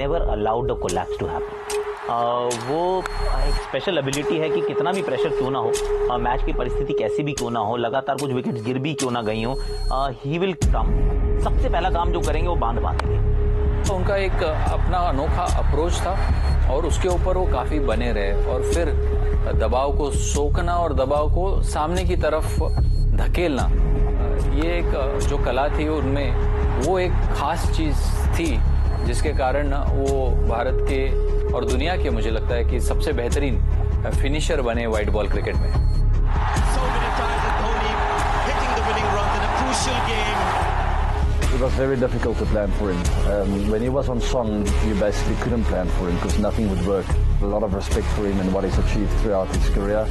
Never allowed the collapse to happen. वो एक special ability है कि कितना भी प्रेशर क्यों ना हो, मैच की परिस्थिति कैसी भी क्यों ना हो, लगातार कुछ विकेट्स गिर भी क्यों ना गई हो, ही विल कम। सबसे पहला काम जो करेंगे वो बांध बांधेंगे। तो उनका एक अपना अनोखा अप्रोच था और उसके ऊपर वो काफी बने रहे और फिर दबाव को सोखना और दबाव को सामने की तरफ धकेलना, ये एक जो कला थी उनमें, वो एक खास चीज थी जिसके कारण वो भारत के और दुनिया के, मुझे लगता है कि सबसे बेहतरीन फिनिशर बने व्हाइट बॉल क्रिकेट में। It was very difficult to plan for him. When he was on song, you basically couldn't plan for him because nothing would work. A lot of respect for him and what he's achieved throughout his career.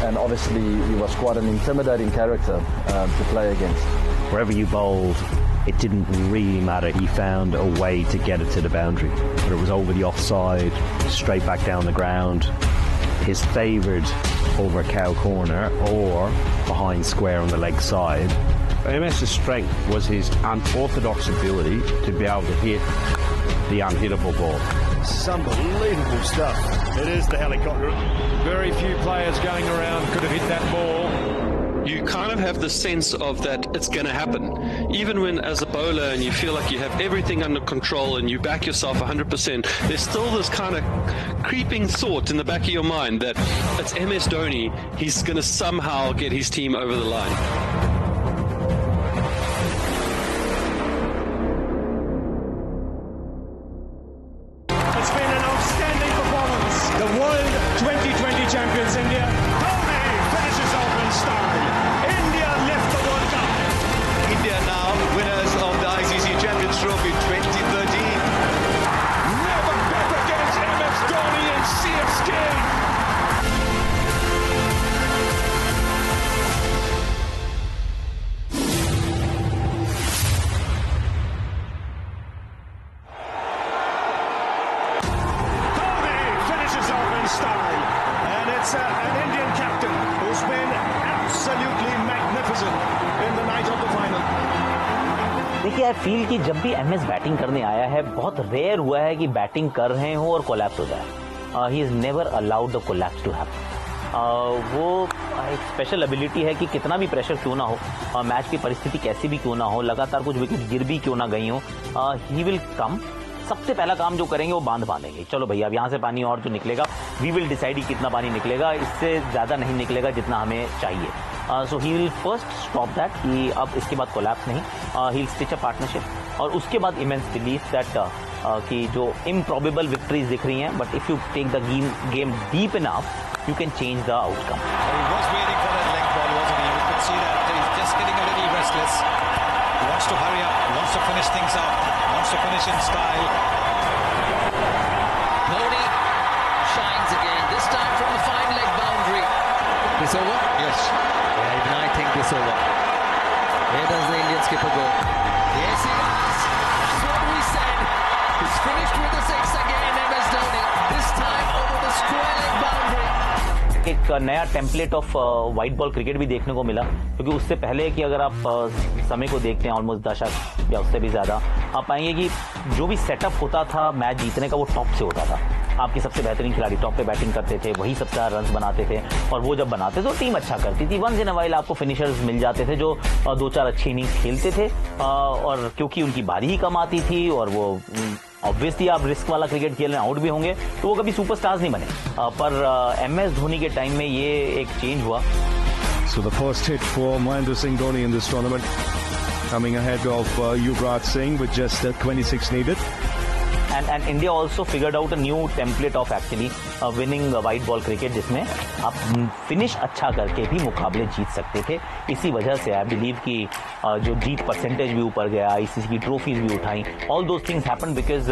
And obviously, he was quite an intimidating character to play against. Wherever you bowled, it didn't really matter. He found a way to get it to the boundary. Whether it was over the offside, straight back down the ground, his favoured over cow corner or behind square on the leg side. MS's strength was his unorthodox ability to be able to hit the unhittable ball. This is unbelievable stuff. It is the helicopter. Very few players going around could have hit that ball. You kind of have the sense of that it's going to happen. Even when as a bowler and you feel like you have everything under control and you back yourself 100%, there's still this kind of creeping thought in the back of your mind that it's MS Dhoni, he's going to somehow get his team over the line. It's been an outstanding performance. The World 2020 champions India. Dhoni finishes off in style. India lift the World Cup. India now winners of the ICC Champions Trophy 2013. Never bet against MS Dhoni and CSK. Style. And it's an Indian captain who's been absolutely magnificent in the night of the final. देखिए, I feel कि जब भी MS batting करने आया है, बहुत rare हुआ है कि बैटिंग कर रहे हो और कोलैप्स हो जाए। He is never allowed the collapse to happen. वो एक स्पेशल एबिलिटी है कि कितना भी प्रेशर क्यों ना हो, मैच की परिस्थिति कैसी भी क्यों ना हो, लगातार कुछ विकेट गिर भी क्यों ना गई हो, ही विल कम। सबसे पहला काम जो करेंगे वो बांध बांधेंगे। चलो भैया, अब यहाँ से पानी और जो निकलेगा, वी विल डिसाइड ही कितना पानी निकलेगा, इससे ज़्यादा नहीं निकलेगा जितना हमें चाहिए। So he will first stop that कि अब इसके बाद कोलैप्स नहीं, he will stitch a partnership. और उसके बाद इमेंस बिलीव दैट कि जो इम्प्रॉबेबल विक्ट्रीज दिख रही हैं, but if you take the game deep enough, you can change the outcome. Wants to hurry up, wants to finish things up, wants to finish in style. Dhoni shines again, this time from the fine leg boundary. This over? Yes. Yeah, even I think this over. Where does the Indian skipper go? Yes, he does. That's what we said. He's finished with a six again, MS Dhoni. This time over the square leg boundary. एक नया template of white ball cricket भी देखने को मिला, क्योंकि उससे पहले कि अगर आप समय को देखते हैं, ऑलमोस्ट दशक या उससे भी ज़्यादा, आप पाएंगे कि जो भी सेटअप होता था मैच जीतने का, वो टॉप से होता था। आपके सबसे बेहतरीन खिलाड़ी टॉप पे बैटिंग करते थे, वही सबसे ज़्यादा रन बनाते थे, और वो जब बनाते थे तो टीम अच्छा करती थी। वंस इन अ वाइल आपको फिनिशर्स मिल जाते थे जो 2-4 अच्छी इनिंग्स खेलते थे, और क्योंकि उनकी बारी ही कम आती थी और वो ऑब्वियसली आप रिस्क वाला क्रिकेट खेल रहे हैं, आउट भी होंगे, तो वो कभी सुपरस्टार्स नहीं बने। पर एमएस धोनी के टाइम में ये एक चेंज हुआ। So the first hit for Mahendra Singh Dhoni in this tournament, coming ahead of Yuvraj Singh with just 26 needed. And India also figured out a new template of actually winning white ball cricket, जिसमें आप finish अच्छा करके भी मुकाबले जीत सकते थे। इसी वजह से आई बिलीव कि जो जीत परसेंटेज भी ऊपर गया, ICC की ट्रॉफीज भी उठाई, all those things happen because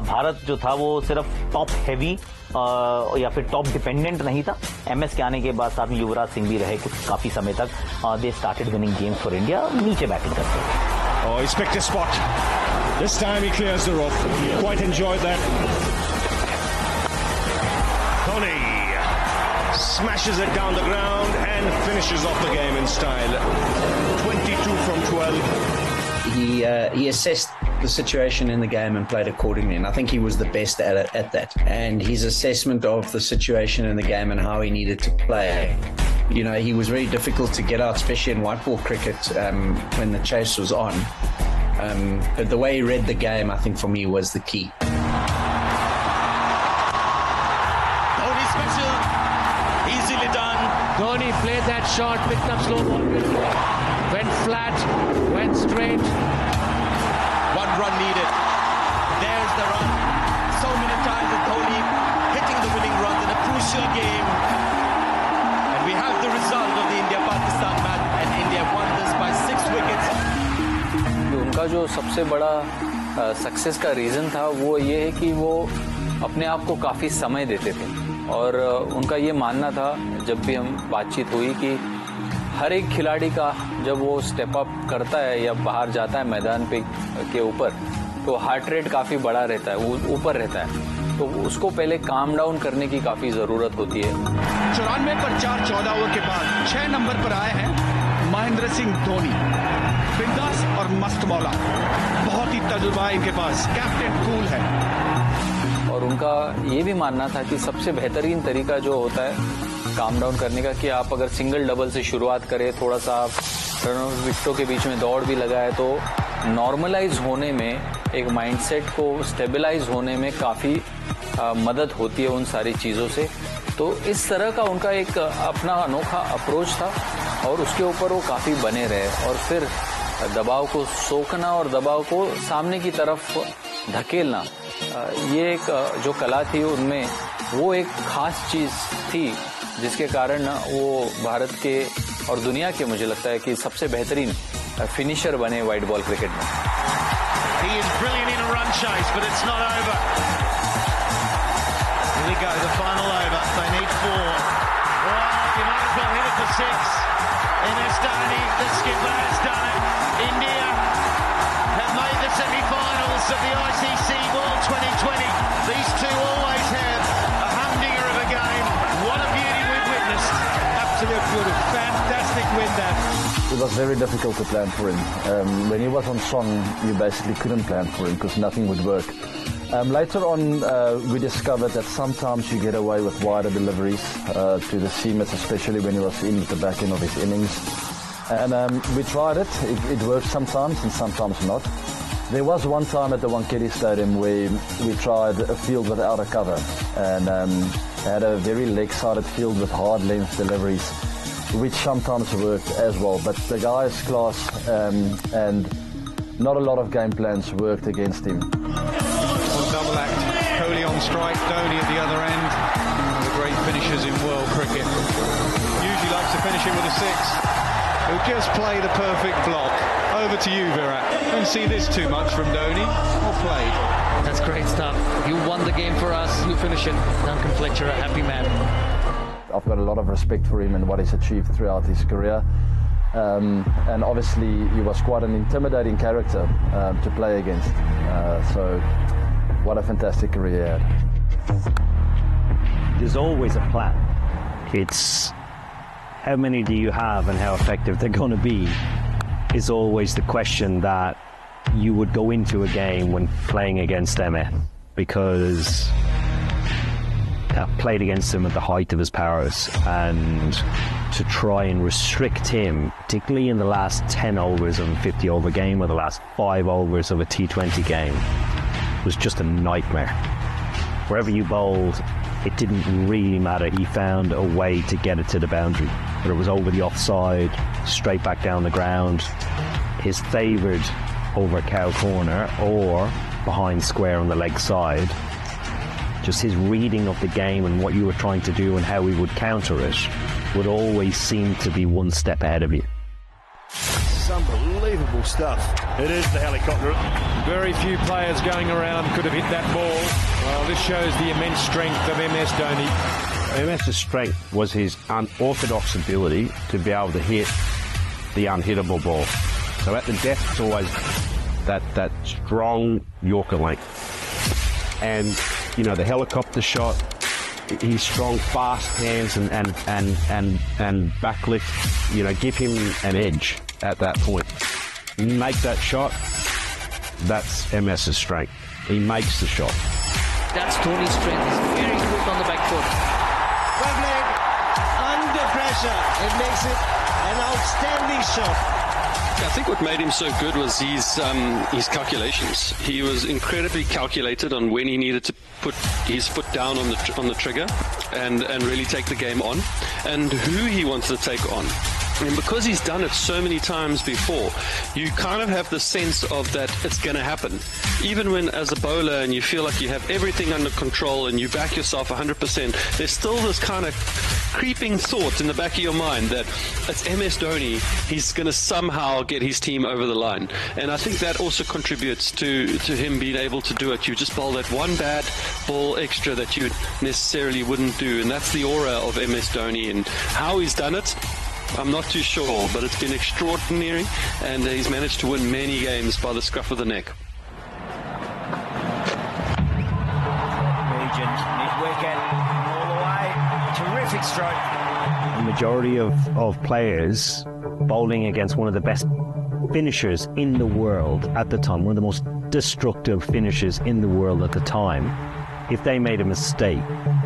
Bharat जो था वो सिर्फ टॉप हैवी या फिर टॉप डिपेंडेंट नहीं था। MS के आने के बाद साथ में युवराज सिंह भी रहे कुछ काफी समय तक। They started winning games for India, नीचे बैटिंग करते थे। Oh, he's picked a spot. This time he clears the rough. Quite enjoyed that. Dhoni smashes it down the ground and finishes off the game in style. 22 from 12. He assessed the situation in the game and played accordingly. And I think he was the best at that. And his assessment of the situation in the game and how he needed to play. You know, he was very difficult to get out, especially in white ball cricket when the chase was on. But the way he read the game, I think for me, was the key. Dhoni special, easily done. Dhoni played that shot, picked up slow ball, went flat, went straight. 1 run needed. There's the run. So many times with Dhoni hitting the winning runs in a crucial game. And we have the result of the India-Pakistan match, and India won this by 6 wickets. उनका जो सबसे बड़ा success का reason था वो ये है कि वो अपने आप को काफ़ी समय देते थे और उनका ये मानना था जब भी हम बातचीत हुई कि हर एक खिलाड़ी का जब वो स्टेप अप करता है या बाहर जाता है मैदान पे के ऊपर तो हार्ट रेट काफ़ी बड़ा रहता है, ऊपर रहता है, तो उसको पहले काम डाउन करने की काफ़ी ज़रूरत होती है। 94 पर 4-14 ओवर के बाद 6 नंबर पर आए हैं महेंद्र सिंह धोनी, बिंदास और मस्त मौला, बहुत ही तजुर्बा है इनके पास, कैप्टन कूल है। और उनका ये भी मानना था कि सबसे बेहतरीन तरीका जो होता है काम डाउन करने का कि आप अगर सिंगल डबल से शुरुआत करें, थोड़ा सा आप विकेटों के बीच में दौड़ भी लगाए तो नॉर्मलाइज होने में, एक माइंडसेट को स्टेबलाइज होने में काफ़ी मदद होती है उन सारी चीज़ों से। तो इस तरह का उनका एक अपना अनोखा अप्रोच था और उसके ऊपर वो काफ़ी बने रहे और फिर दबाव को सोखना और दबाव को सामने की तरफ धकेलना, ये एक जो कला थी उनमें वो एक ख़ास चीज़ थी जिसके कारण वो भारत के और दुनिया के मुझे लगता है कि सबसे बेहतरीन फिनिशर बने वाइट बॉल क्रिकेट में। He is brilliant in a run chase, but it's not over. Here we go, the final over. They need 4. Well, you might as well hit it for 6. MS Dhoni, the skipper, has done it. India have made the semi-finals of the ICC World 2020. These two always have a humdinger of a game. What a beauty we've witnessed. Absolute beauty, fantastic win that. It was very difficult to plan for him. When he was on song, you basically couldn't plan for him because nothing would work. Later on, we discovered that sometimes you get away with wider deliveries to the seamers, especially when he was in the back end of his innings. And we tried it. It worked sometimes and sometimes not. There was one time at the Wankhede Stadium where we tried a field without a cover and had a very leg-sided field with hard length deliveries, which sometimes worked as well. But the guy's class and not a lot of game plans worked against him. Double act, Kohli on strike, Dhoni at the other end. The great finishers in world cricket. Usually likes to finish it with a 6. He'll just play the perfect block. Over to you, Virat. Don't see this too much from Dhoni. Well played. That's great stuff. You won the game for us. You finish it. Duncan Fletcher, a happy man. I've got a lot of respect for him and what he's achieved throughout his career. And obviously he was quite an intimidating character to play against. So what a fantastic career he had. There's always a plan. It's how many do you have and how effective they're going to be is always the question that you would go into a game when playing against Emmett, because I played against him at the height of his powers, and to try and restrict him, particularly in the last 10 overs of a 50 over game or the last 5 overs of a T20 game, was just a nightmare. Wherever you bowled, it didn't really matter. He found a way to get it to the boundary, whether it was over the offside, straight back down the ground, his favoured over cow corner or behind square on the leg side. Just his reading of the game and what you were trying to do and how he would counter it would always seem to be one step ahead of you. It's unbelievable stuff. It is the helicopter. Very few players going around could have hit that ball. Well, this shows the immense strength of MS Dhoni. MS's strength was his unorthodox ability to be able to hit the unhittable ball. So at the death, it's always that strong Yorker length. And, you know, the helicopter shot, his strong, fast hands and backlift, you know, give him an edge at that point. You make that shot, That's MS's strength. He makes the shot. That's Dhoni's strength. He's very quick on the back foot. Wembley, under pressure. It makes it an outstanding shot. I think what made him so good was his calculations. He was incredibly calculated on when he needed to put his foot down on the trigger and really take the game on, and who he wanted to take on. And because he's done it so many times before, you kind of have the sense of that it's going to happen. Even when as a bowler and you feel like you have everything under control and you back yourself 100%, there's still this kind of creeping thought in the back of your mind that it's MS Dhoni, he's going to somehow get his team over the line. And I think that also contributes to him being able to do it. You just bowl that one bad ball extra that you necessarily wouldn't do, and that's the aura of MS Dhoni. And how he's done it, I'm not too sure, but it's been extraordinary, and he's managed to win many games by the scruff of the neck. Regent, mid-wicket, all the way, terrific stroke. The majority of players bowling against one of the best finishers in the world at the time, one of the most destructive finishers in the world at the time, if they made a mistake,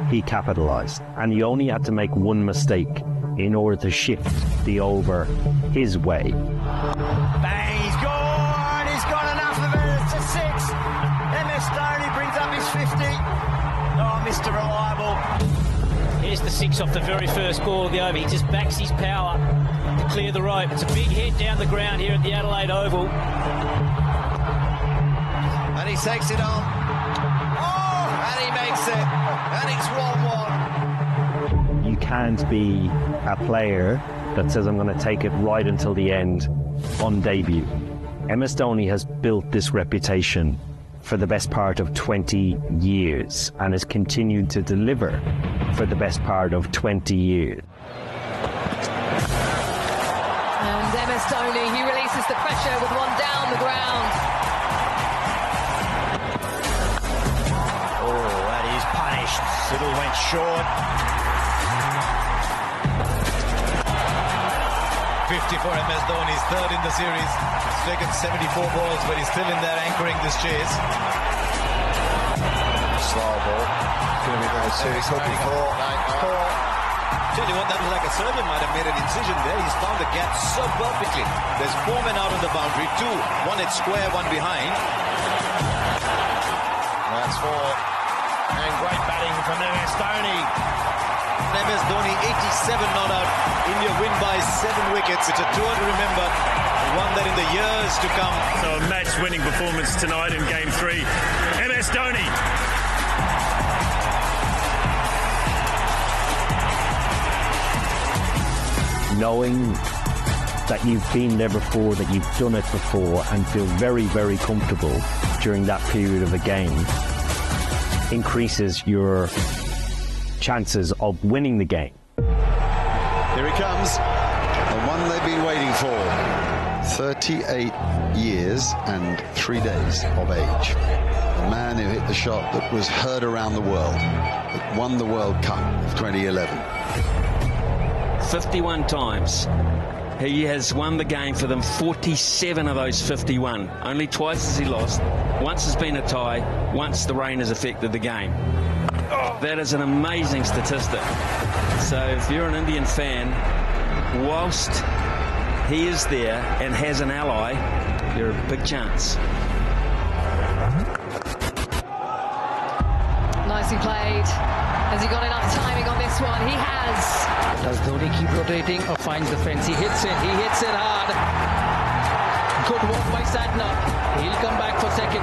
he capitalised. And you only had to make one mistake in order to shift the over his way. Bang, he's gone! He's got enough of it. It's a 6. MS Dhoni brings up his 50. Oh, Mr. Reliable. Here's the 6 off the very first ball of the over. He just backs his power to clear the rope. It's a big hit down the ground here at the Adelaide Oval. And he takes it on. Oh, and he makes it. And it's 1-1. You can't be a player that says I'm going to take it right until the end on debut. MS Dhoni has built this reputation for the best part of 20 years and has continued to deliver for the best part of 20 years. And MS Dhoni, he releases the pressure with one down the ground. Oh, that is punished. Siddle went short. 50 for MS Dhoni, he's third in the series. He's taken 74 balls, but he's still in there anchoring this chase. Slow ball. Going to be the series hope before. Tell you what, that was like a surgeon might have made an incision there. He's found the gap so perfectly. There's 4 men out on the boundary, 2, 1 at square, 1 behind. That's 4. And great batting from MS Dhoni. MS Dhoni 87 not out. India win by 7 wickets. It's a tour to remember. One that in the years to come. So a match-winning performance tonight in Game 3. MS Dhoni. Knowing that you've been there before, that you've done it before, and feel very, very comfortable during that period of a game increases your chances of winning the game. Here he comes, the one they've been waiting for. 38 years and 3 days of age. The man who hit the shot that was heard around the world, that won the World Cup of 2011. 51 times. He has won the game for them, 47 of those 51. Only twice has he lost. Once has been a tie, once the rain has affected the game. That is an amazing statistic. So if you're an Indian fan, whilst he is there and has an ally, you're a big chance. Nicely played. Has he got enough timing on this one? He has. Does Dhoni keep rotating or finds the fence? He hits it. He hits it hard. Good work by Sadhana. He'll come back for second.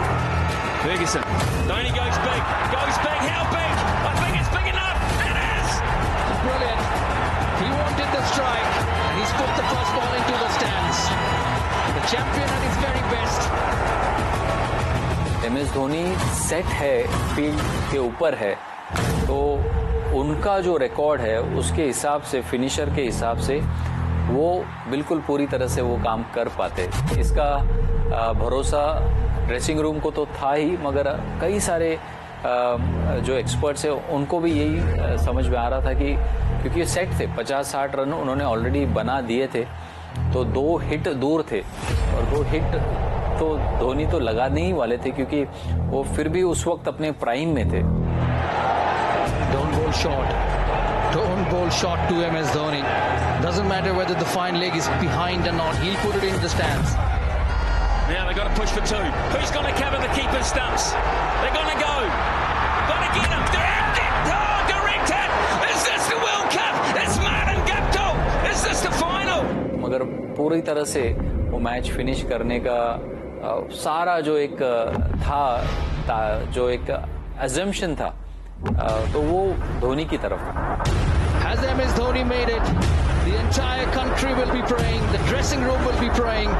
Ferguson. Dhoni goes big. Goes big. How big? I think it's big enough. It is. Brilliant. He wanted the strike. And he's put the first ball into the stands. The champion at his very best. MS Dhoni set है, field के ऊपर है, तो उनका जो record है उसके हिसाब से, फिनिशर के हिसाब से वो बिल्कुल पूरी तरह से वो काम कर पाते। इसका भरोसा ड्रेसिंग रूम को तो था ही, मगर कई सारे जो एक्सपर्ट्स हैं उनको भी यही समझ में आ रहा था कि क्योंकि ये सेट थे, 50-60 रन उन्होंने ऑलरेडी बना दिए थे, तो 2 हिट दूर थे और 2 हिट तो धोनी तो लगाने ही वाले थे, क्योंकि वो फिर भी उस वक्त अपने प्राइम में थे। Don't bowl short to MS Dhoni. Doesn't matter whether the fine leg is behind or not, he'll put it in the stands. Now they've got to push for two. Who's going to cover the keeper's stumps? They're going to go. Got to get him. Directed. Oh, directed. Is this the World Cup? It's Martin Guptill. Is this the final? मगर पूरी तरह से वो match finish करने का सारा जो एक था जो एक assumption था, तो वो धोनी की तरफ। Has MS Dhoni made it? The entire country will be praying. The dressing room will be praying.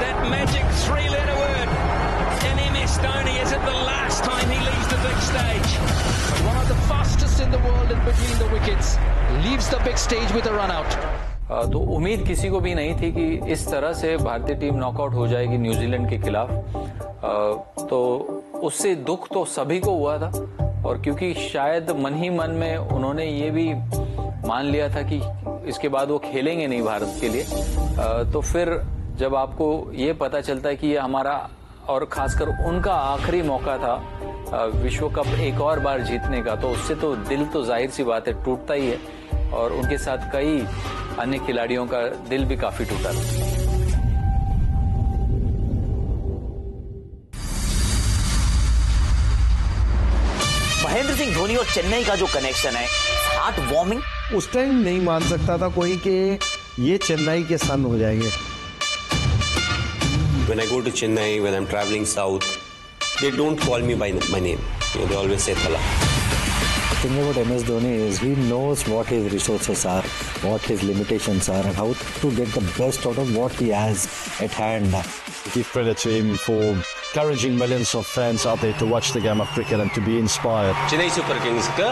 That magic three-letter word in MS Dhoni. Is it the last time he leaves the big stage? One of the fastest in the world in between the wickets. Leaves the big stage with a run-out. तो उम्मीद किसी को भी नहीं थी कि इस तरह से भारतीय टीम नॉकआउट हो जाएगी न्यूजीलैंड के खिलाफ। तो उससे दुख तो सभी को हुआ था, और क्योंकि शायद मन ही मन में उन्होंने ये भी मान लिया था कि इसके बाद वो खेलेंगे नहीं भारत के लिए, तो फिर जब आपको ये पता चलता है कि ये हमारा और खासकर उनका आखिरी मौका था विश्व कप एक और बार जीतने का, तो उससे तो दिल तो जाहिर सी बात है टूटता ही है, और उनके साथ कई अन्य खिलाड़ियों का दिल भी काफी टूटा था। महेंद्र सिंह धोनी और चेन्नई का जो कनेक्शन है, हार्ट वार्मिंग। उस टाइम नहीं मान सकता था कोई कि ये चेन्नई के सन हो जाएंगे। When I go to Chennai, when I'm traveling south, they don't call me by my name. They always say Thala. The thing about MS Dhoni is he knows what his resources are, what his limitations are, and how to get the best out of what he has at hand. Give credit to him for encouraging millions of fans out there to watch the game of cricket and to be inspired. Chennai Super Kings का